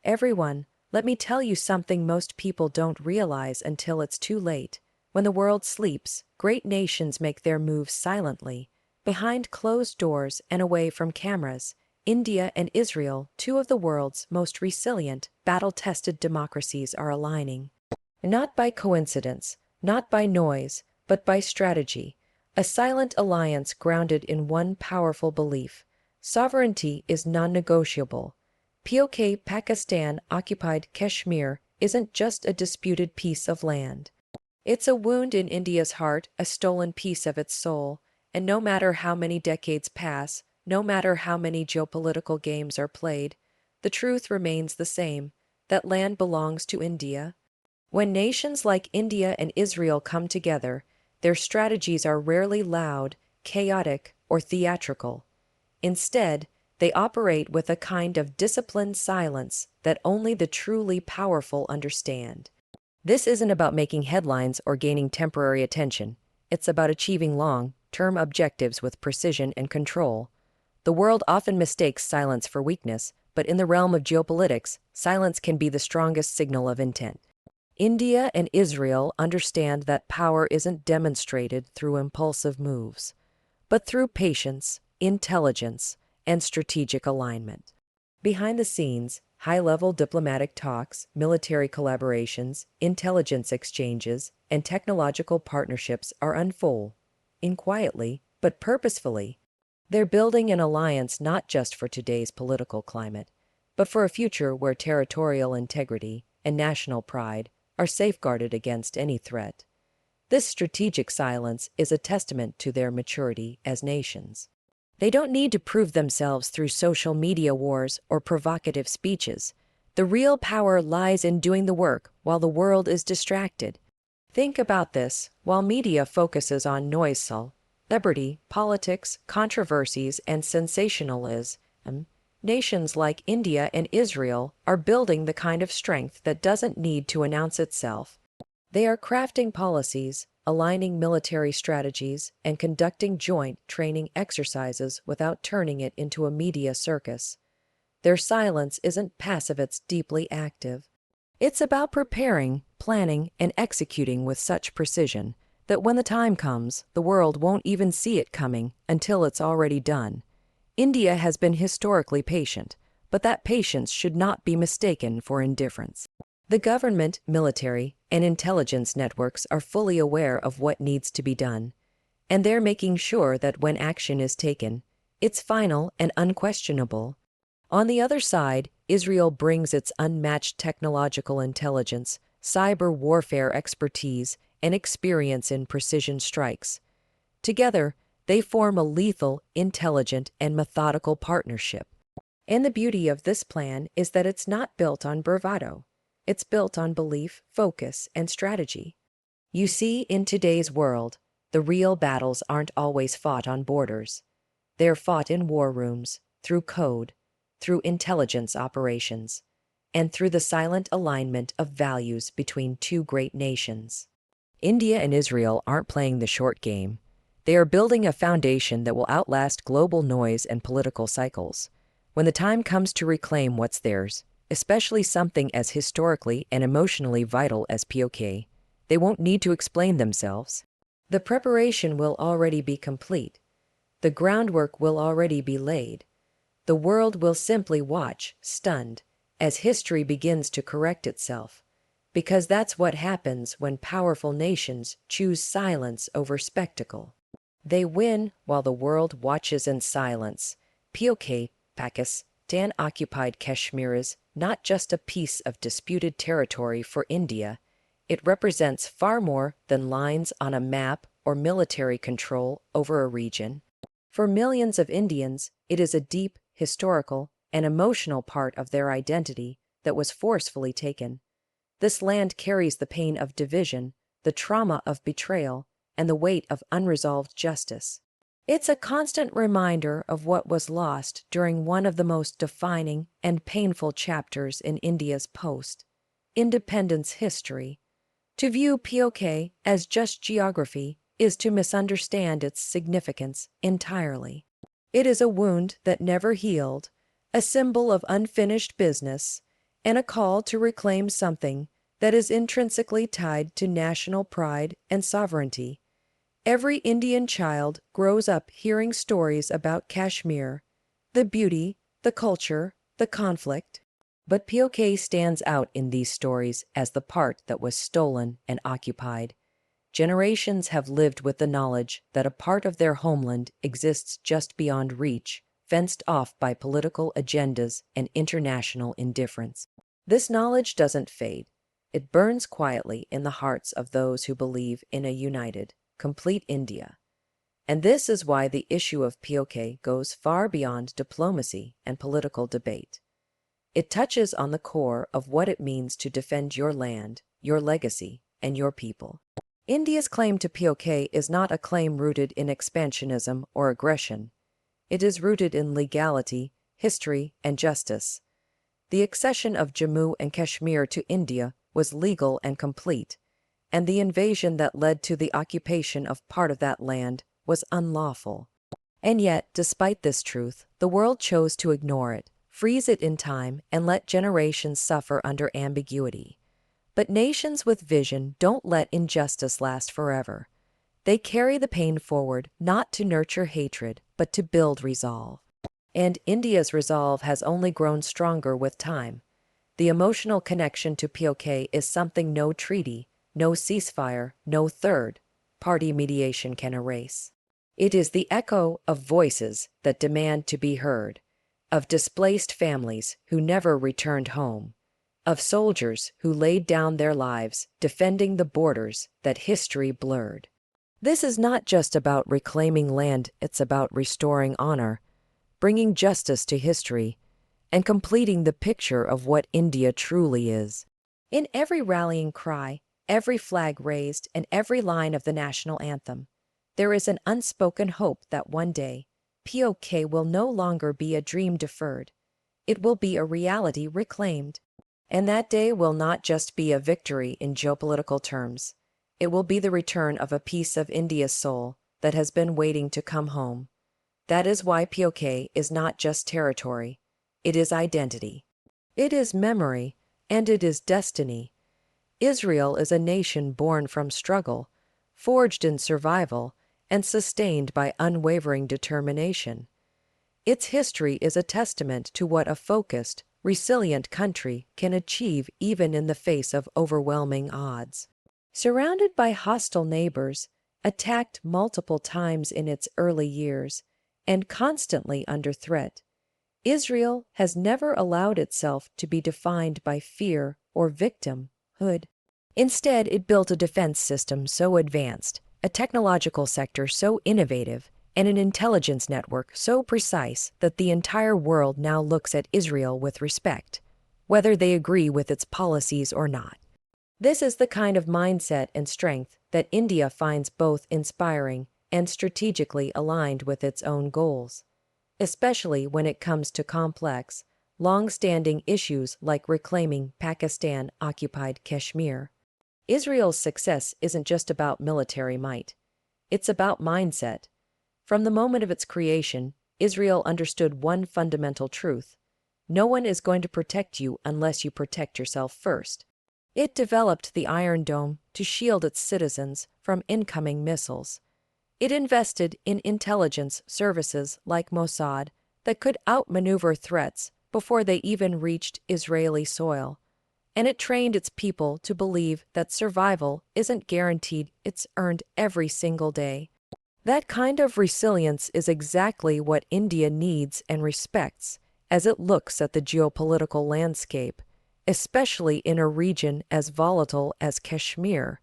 Everyone, let me tell you something most people don't realize until it's too late. When the world sleeps, great nations make their moves silently, behind closed doors and away from cameras. India and Israel, two of the world's most resilient, battle-tested democracies, are aligning. Not by coincidence, not by noise, but by strategy. A silent alliance grounded in one powerful belief: sovereignty is non-negotiable. POK, Pakistan occupied Kashmir, isn't just a disputed piece of land. It's a wound in India's heart, a stolen piece of its soul, and no matter how many decades pass, no matter how many geopolitical games are played, the truth remains the same: that land belongs to India. When nations like India and Israel come together, their strategies are rarely loud, chaotic, or theatrical. Instead, they operate with a kind of disciplined silence that only the truly powerful understand. This isn't about making headlines or gaining temporary attention. It's about achieving long-term objectives with precision and control. The world often mistakes silence for weakness, but in the realm of geopolitics, silence can be the strongest signal of intent. India and Israel understand that power isn't demonstrated through impulsive moves, but through patience, intelligence, and strategic alignment. Behind the scenes, high-level diplomatic talks, military collaborations, intelligence exchanges, and technological partnerships are unfolding quietly but purposefully. They're building an alliance not just for today's political climate, but for a future where territorial integrity and national pride are safeguarded against any threat. This strategic silence is a testament to their maturity as nations. They don't need to prove themselves through social media wars or provocative speeches. The real power lies in doing the work while the world is distracted. Think about this: while media focuses on noise, celebrity, politics, controversies, and sensationalism, nations like India and Israel are building the kind of strength that doesn't need to announce itself. They are crafting policies, aligning military strategies, and conducting joint training exercises without turning it into a media circus. Their silence isn't passive, it's deeply active. It's about preparing, planning, and executing with such precision that when the time comes, the world won't even see it coming until it's already done. India has been historically patient, but that patience should not be mistaken for indifference. The government, military, and intelligence networks are fully aware of what needs to be done, and they're making sure that when action is taken, it's final and unquestionable. On the other side, Israel brings its unmatched technological intelligence, cyber warfare expertise, and experience in precision strikes. Together, they form a lethal, intelligent, and methodical partnership. And the beauty of this plan is that it's not built on bravado. It's built on belief, focus, and strategy. You see, in today's world, the real battles aren't always fought on borders. They're fought in war rooms, through code, through intelligence operations, and through the silent alignment of values between two great nations. India and Israel aren't playing the short game. They are building a foundation that will outlast global noise and political cycles. When the time comes to reclaim what's theirs, especially something as historically and emotionally vital as POK, they won't need to explain themselves. The preparation will already be complete. The groundwork will already be laid. The world will simply watch, stunned, as history begins to correct itself. Because that's what happens when powerful nations choose silence over spectacle. They win while the world watches in silence. POK, Pakistan occupied Kashmir is not just a piece of disputed territory for India. It represents far more than lines on a map or military control over a region. For millions of Indians, it is a deep, historical, and emotional part of their identity that was forcefully taken. This land carries the pain of division, the trauma of betrayal, and the weight of unresolved justice. It's a constant reminder of what was lost during one of the most defining and painful chapters in India's post-independence history. To view POK as just geography is to misunderstand its significance entirely. It is a wound that never healed, a symbol of unfinished business, and a call to reclaim something that is intrinsically tied to national pride and sovereignty. Every Indian child grows up hearing stories about Kashmir, the beauty, the culture, the conflict. But POK stands out in these stories as the part that was stolen and occupied. Generations have lived with the knowledge that a part of their homeland exists just beyond reach, fenced off by political agendas and international indifference. This knowledge doesn't fade. It burns quietly in the hearts of those who believe in a united, complete India. And this is why the issue of POK goes far beyond diplomacy and political debate. It touches on the core of what it means to defend your land, your legacy, and your people. India's claim to POK is not a claim rooted in expansionism or aggression. It is rooted in legality, history, and justice. The accession of Jammu and Kashmir to India was legal and complete, and the invasion that led to the occupation of part of that land was unlawful. And yet, despite this truth, the world chose to ignore it, freeze it in time, and let generations suffer under ambiguity. But nations with vision don't let injustice last forever. They carry the pain forward, not to nurture hatred, but to build resolve. And India's resolve has only grown stronger with time. The emotional connection to POK is something no treaty, no ceasefire, no third-party mediation can erase. It is the echo of voices that demand to be heard, of displaced families who never returned home, of soldiers who laid down their lives defending the borders that history blurred. This is not just about reclaiming land, it's about restoring honor, bringing justice to history, and completing the picture of what India truly is. In every rallying cry, every flag raised, and every line of the national anthem, there is an unspoken hope that one day, POK will no longer be a dream deferred. It will be a reality reclaimed. And that day will not just be a victory in geopolitical terms. It will be the return of a piece of India's soul that has been waiting to come home. That is why POK is not just territory. It is identity. It is memory, and it is destiny. Israel is a nation born from struggle, forged in survival, and sustained by unwavering determination. Its history is a testament to what a focused, resilient country can achieve even in the face of overwhelming odds. Surrounded by hostile neighbors, attacked multiple times in its early years, and constantly under threat, Israel has never allowed itself to be defined by fear or victimhood. Instead, it built a defense system so advanced, a technological sector so innovative, and an intelligence network so precise that the entire world now looks at Israel with respect, whether they agree with its policies or not. This is the kind of mindset and strength that India finds both inspiring and strategically aligned with its own goals, especially when it comes to complex, long-standing issues like reclaiming Pakistan-occupied Kashmir. Israel's success isn't just about military might. It's about mindset. From the moment of its creation, Israel understood one fundamental truth: no one is going to protect you unless you protect yourself first. It developed the Iron Dome to shield its citizens from incoming missiles. It invested in intelligence services like Mossad that could outmaneuver threats before they even reached Israeli soil. And it trained its people to believe that survival isn't guaranteed, it's earned every single day. That kind of resilience is exactly what India needs and respects as it looks at the geopolitical landscape, especially in a region as volatile as Kashmir.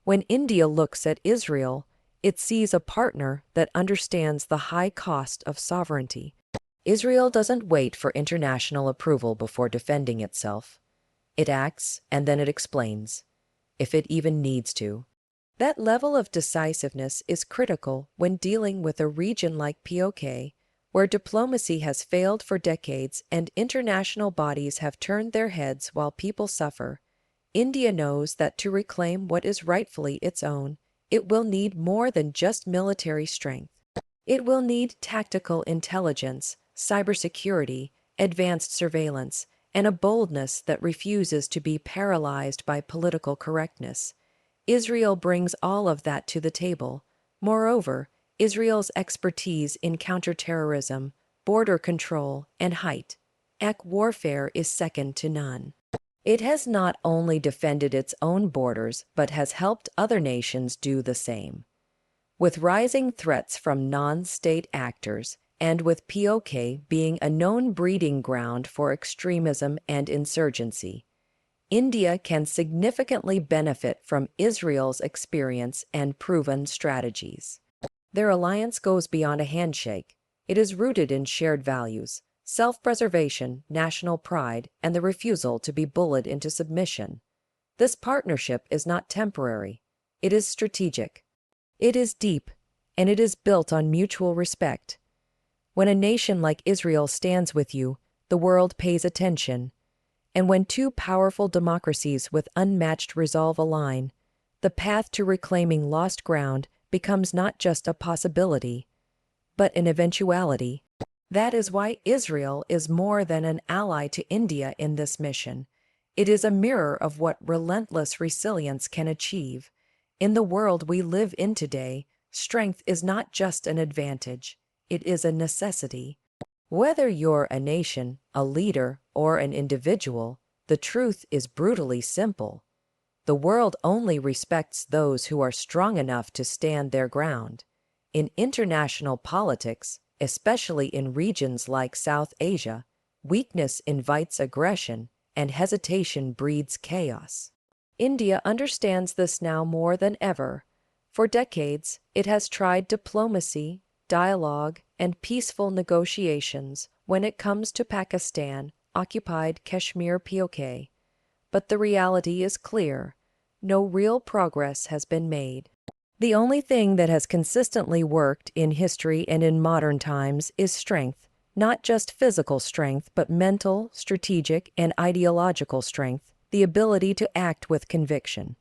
When India looks at Israel, it sees a partner that understands the high cost of sovereignty. Israel doesn't wait for international approval before defending itself. It acts, and then it explains, if it even needs to. That level of decisiveness is critical when dealing with a region like POK, where diplomacy has failed for decades and international bodies have turned their heads while people suffer. India knows that to reclaim what is rightfully its own, it will need more than just military strength. It will need tactical intelligence, cybersecurity, advanced surveillance, and a boldness that refuses to be paralyzed by political correctness. Israel brings all of that to the table. Moreover, Israel's expertise in counterterrorism, border control, and high-tech warfare is second to none. It has not only defended its own borders but has helped other nations do the same. With rising threats from non-state actors, and with POK being a known breeding ground for extremism and insurgency, India can significantly benefit from Israel's experience and proven strategies. Their alliance goes beyond a handshake. It is rooted in shared values, self-preservation, national pride, and the refusal to be bullied into submission. This partnership is not temporary. It is strategic. It is deep, and it is built on mutual respect. When a nation like Israel stands with you, the world pays attention. And when two powerful democracies with unmatched resolve align, the path to reclaiming lost ground becomes not just a possibility, but an eventuality. That is why Israel is more than an ally to India in this mission. It is a mirror of what relentless resilience can achieve. In the world we live in today, strength is not just an advantage, it is a necessity. Whether you're a nation, a leader, or an individual, the truth is brutally simple. The world only respects those who are strong enough to stand their ground. In international politics, especially in regions like South Asia, weakness invites aggression, and hesitation breeds chaos. India understands this now more than ever. For decades, it has tried diplomacy, dialogue, and peaceful negotiations when it comes to Pakistan, Occupied Kashmir POK. But the reality is clear. No real progress has been made. The only thing that has consistently worked in history and in modern times is strength, not just physical strength, but mental, strategic, and ideological strength, the ability to act with conviction,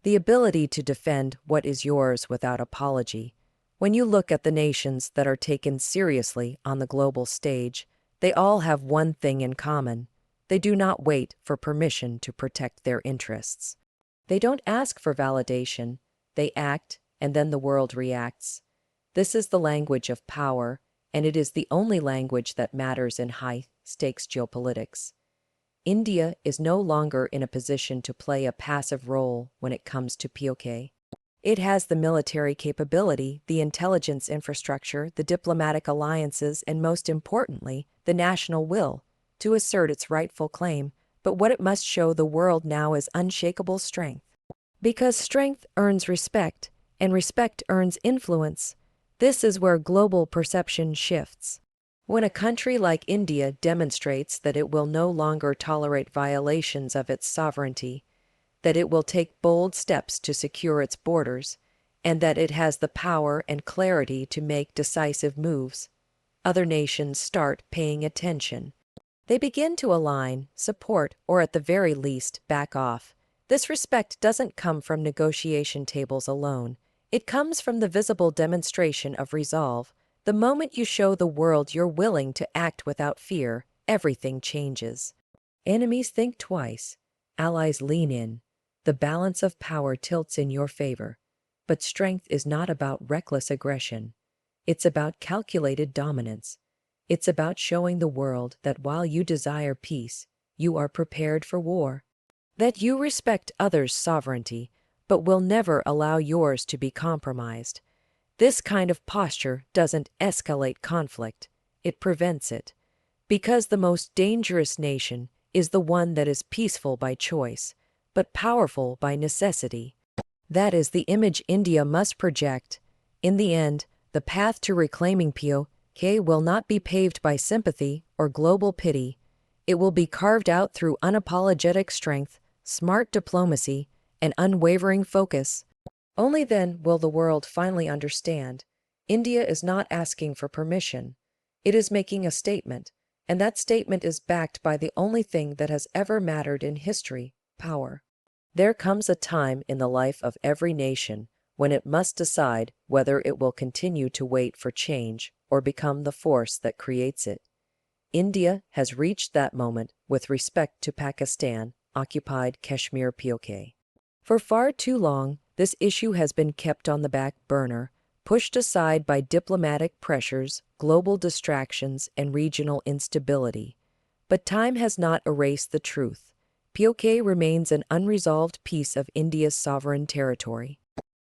the ability to defend what is yours without apology. When you look at the nations that are taken seriously on the global stage, they all have one thing in common. They do not wait for permission to protect their interests. They don't ask for validation. They act, and then the world reacts. This is the language of power, and it is the only language that matters in high-stakes geopolitics. India is no longer in a position to play a passive role when it comes to POK. It has the military capability, the intelligence infrastructure, the diplomatic alliances, and most importantly, the national will to assert its rightful claim. But what it must show the world now is unshakable strength. Because strength earns respect, and respect earns influence. This is where global perception shifts. When a country like India demonstrates that it will no longer tolerate violations of its sovereignty, that it will take bold steps to secure its borders, and that it has the power and clarity to make decisive moves, other nations start paying attention. They begin to align, support, or at the very least, back off. This respect doesn't come from negotiation tables alone. It comes from the visible demonstration of resolve. The moment you show the world you're willing to act without fear, everything changes. Enemies think twice. Allies lean in. The balance of power tilts in your favor. But strength is not about reckless aggression. It's about calculated dominance. It's about showing the world that while you desire peace, you are prepared for war. That you respect others' sovereignty, but will never allow yours to be compromised. This kind of posture doesn't escalate conflict, it prevents it. Because the most dangerous nation is the one that is peaceful by choice, but powerful by necessity. That is the image India must project. In the end, the path to reclaiming POK will not be paved by sympathy or global pity. It will be carved out through unapologetic strength, smart diplomacy, and unwavering focus. Only then will the world finally understand. India is not asking for permission. It is making a statement, and that statement is backed by the only thing that has ever mattered in history: power. There comes a time in the life of every nation when it must decide whether it will continue to wait for change or become the force that creates it. India has reached that moment with respect to Pakistan, occupied Kashmir POK. For far too long, this issue has been kept on the back burner, pushed aside by diplomatic pressures, global distractions, and regional instability. But time has not erased the truth. POK remains an unresolved piece of India's sovereign territory.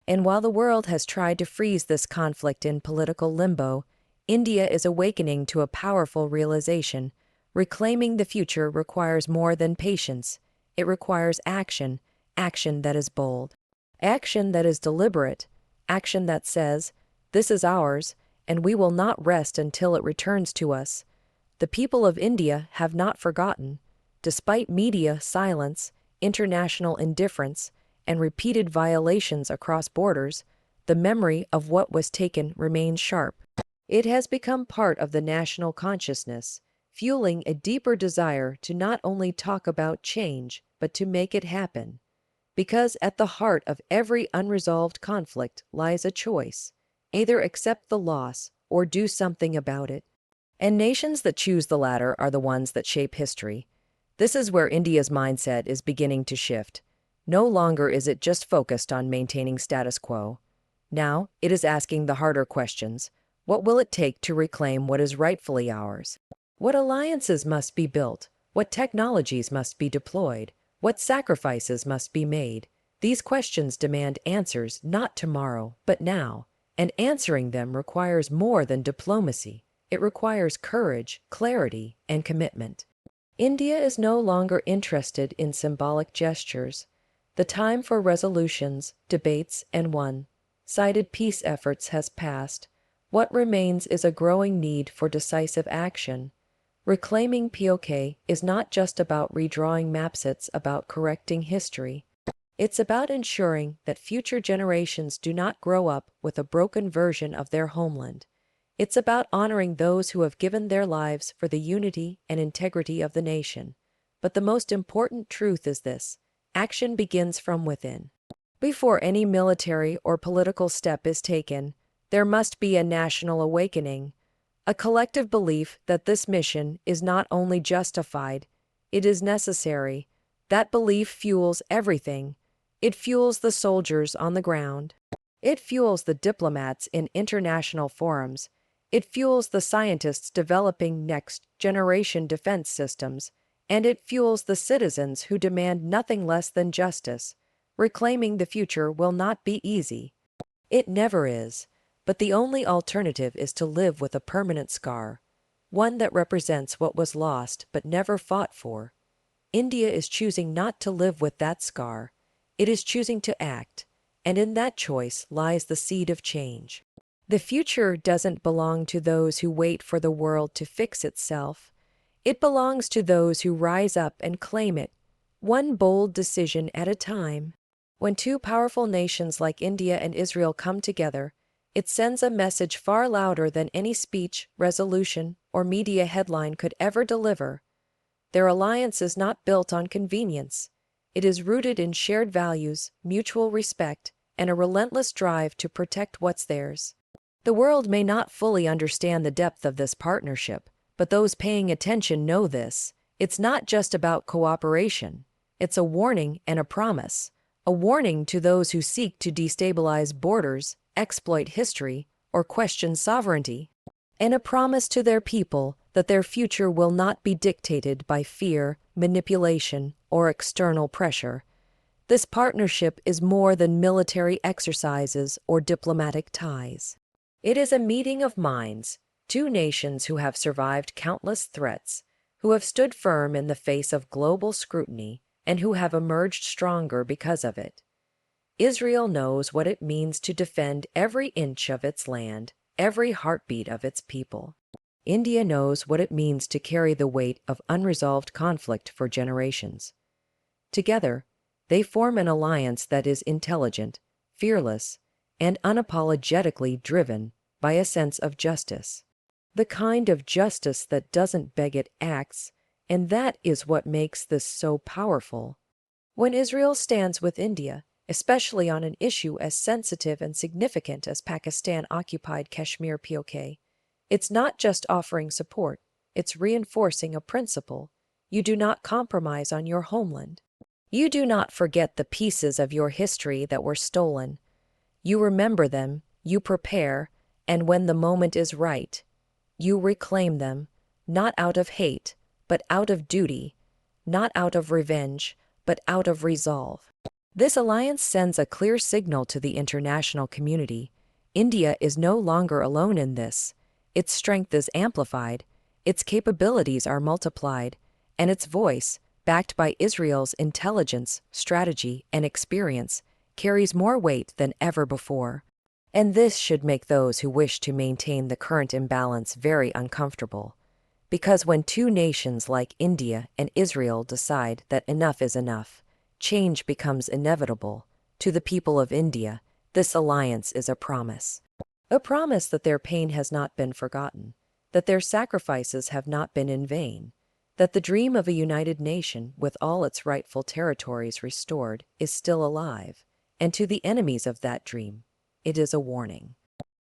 And while the world has tried to freeze this conflict in political limbo, India is awakening to a powerful realization. Reclaiming the future requires more than patience. It requires action, action that is bold, action that is deliberate, action that says, "This is ours, and we will not rest until it returns to us." The people of India have not forgotten. Despite media silence, international indifference, and repeated violations across borders, the memory of what was taken remains sharp. It has become part of the national consciousness, fueling a deeper desire to not only talk about change, but to make it happen. Because at the heart of every unresolved conflict lies a choice: either accept the loss or do something about it. And nations that choose the latter are the ones that shape history. This is where India's mindset is beginning to shift. No longer is it just focused on maintaining status quo. Now, it is asking the harder questions. What will it take to reclaim what is rightfully ours? What alliances must be built? What technologies must be deployed? What sacrifices must be made? These questions demand answers not tomorrow, but now. And answering them requires more than diplomacy. It requires courage, clarity, and commitment. India is no longer interested in symbolic gestures. The time for resolutions, debates, and one-sided peace efforts has passed. What remains is a growing need for decisive action. Reclaiming POK is not just about redrawing maps, it's about correcting history. It's about ensuring that future generations do not grow up with a broken version of their homeland. It's about honoring those who have given their lives for the unity and integrity of the nation. But the most important truth is this: action begins from within. Before any military or political step is taken, there must be a national awakening, a collective belief that this mission is not only justified, it is necessary. That belief fuels everything. It fuels the soldiers on the ground. It fuels the diplomats in international forums. It fuels the scientists developing next-generation defense systems. And it fuels the citizens who demand nothing less than justice. Reclaiming the future will not be easy. It never is. But the only alternative is to live with a permanent scar, one that represents what was lost but never fought for. India is choosing not to live with that scar. It is choosing to act, and in that choice lies the seed of change. The future doesn't belong to those who wait for the world to fix itself. It belongs to those who rise up and claim it, one bold decision at a time. When two powerful nations like India and Israel come together, it sends a message far louder than any speech, resolution, or media headline could ever deliver. Their alliance is not built on convenience. It is rooted in shared values, mutual respect, and a relentless drive to protect what's theirs. The world may not fully understand the depth of this partnership, but those paying attention know this. It's not just about cooperation. It's a warning and a promise. A warning to those who seek to destabilize borders, exploit history, or question sovereignty. And a promise to their people that their future will not be dictated by fear, manipulation, or external pressure. This partnership is more than military exercises or diplomatic ties. It is a meeting of minds, two nations who have survived countless threats, who have stood firm in the face of global scrutiny, and who have emerged stronger because of it. Israel knows what it means to defend every inch of its land, every heartbeat of its people. India knows what it means to carry the weight of unresolved conflict for generations. Together, they form an alliance that is intelligent, fearless, and unapologetically driven by a sense of justice. The kind of justice that doesn't beg, it acts, and that is what makes this so powerful. When Israel stands with India, especially on an issue as sensitive and significant as Pakistan-occupied Kashmir POK, it's not just offering support, It's reinforcing a principle. You do not compromise on your homeland. You do not forget the pieces of your history that were stolen. You remember them, you prepare, and when the moment is right, you reclaim them, not out of hate, but out of duty, not out of revenge, but out of resolve. This alliance sends a clear signal to the international community. India is no longer alone in this. Its strength is amplified, its capabilities are multiplied, and its voice, backed by Israel's intelligence, strategy, and experience, carries more weight than ever before. And this should make those who wish to maintain the current imbalance very uncomfortable. Because when two nations like India and Israel decide that enough is enough, change becomes inevitable. To the people of India, this alliance is a promise. A promise that their pain has not been forgotten, that their sacrifices have not been in vain, that the dream of a united nation with all its rightful territories restored is still alive, and to the enemies of that dream, it is a warning.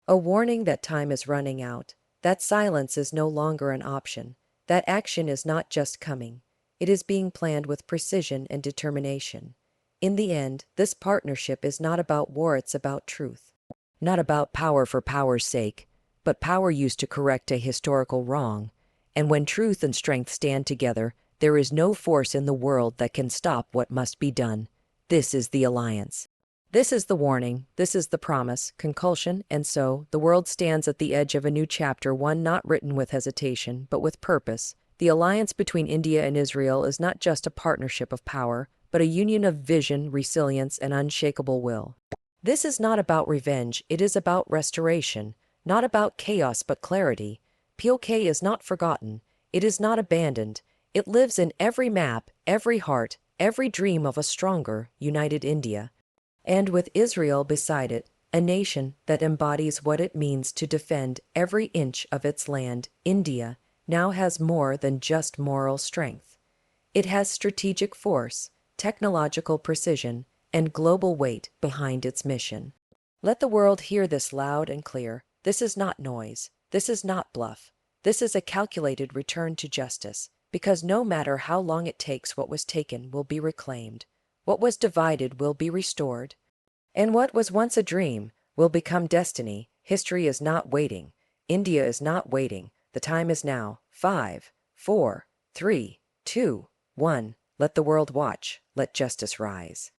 A warning that time is running out, that silence is no longer an option, that action is not just coming, it is being planned with precision and determination. In the end, this partnership is not about war, it's about truth. Not about power for power's sake, but power used to correct a historical wrong. And when truth and strength stand together, there is no force in the world that can stop what must be done. This is the alliance. This is the warning, this is the promise, conclusion, and so, the world stands at the edge of a new chapter, one not written with hesitation, but with purpose. The alliance between India and Israel is not just a partnership of power, but a union of vision, resilience, and unshakable will. This is not about revenge, it is about restoration, not about chaos but clarity. POK is not forgotten, it is not abandoned, it lives in every map, every heart, every dream of a stronger, united India. And with Israel beside it, a nation that embodies what it means to defend every inch of its land, India now has more than just moral strength. It has strategic force, technological precision, and global weight behind its mission. Let the world hear this loud and clear. This is not noise. This is not bluff. This is a calculated return to justice, because no matter how long it takes, what was taken will be reclaimed. What was divided will be restored. And what was once a dream will become destiny. History is not waiting. India is not waiting. The time is now. 5, 4, 3, 2, 1. Let the world watch. Let justice rise.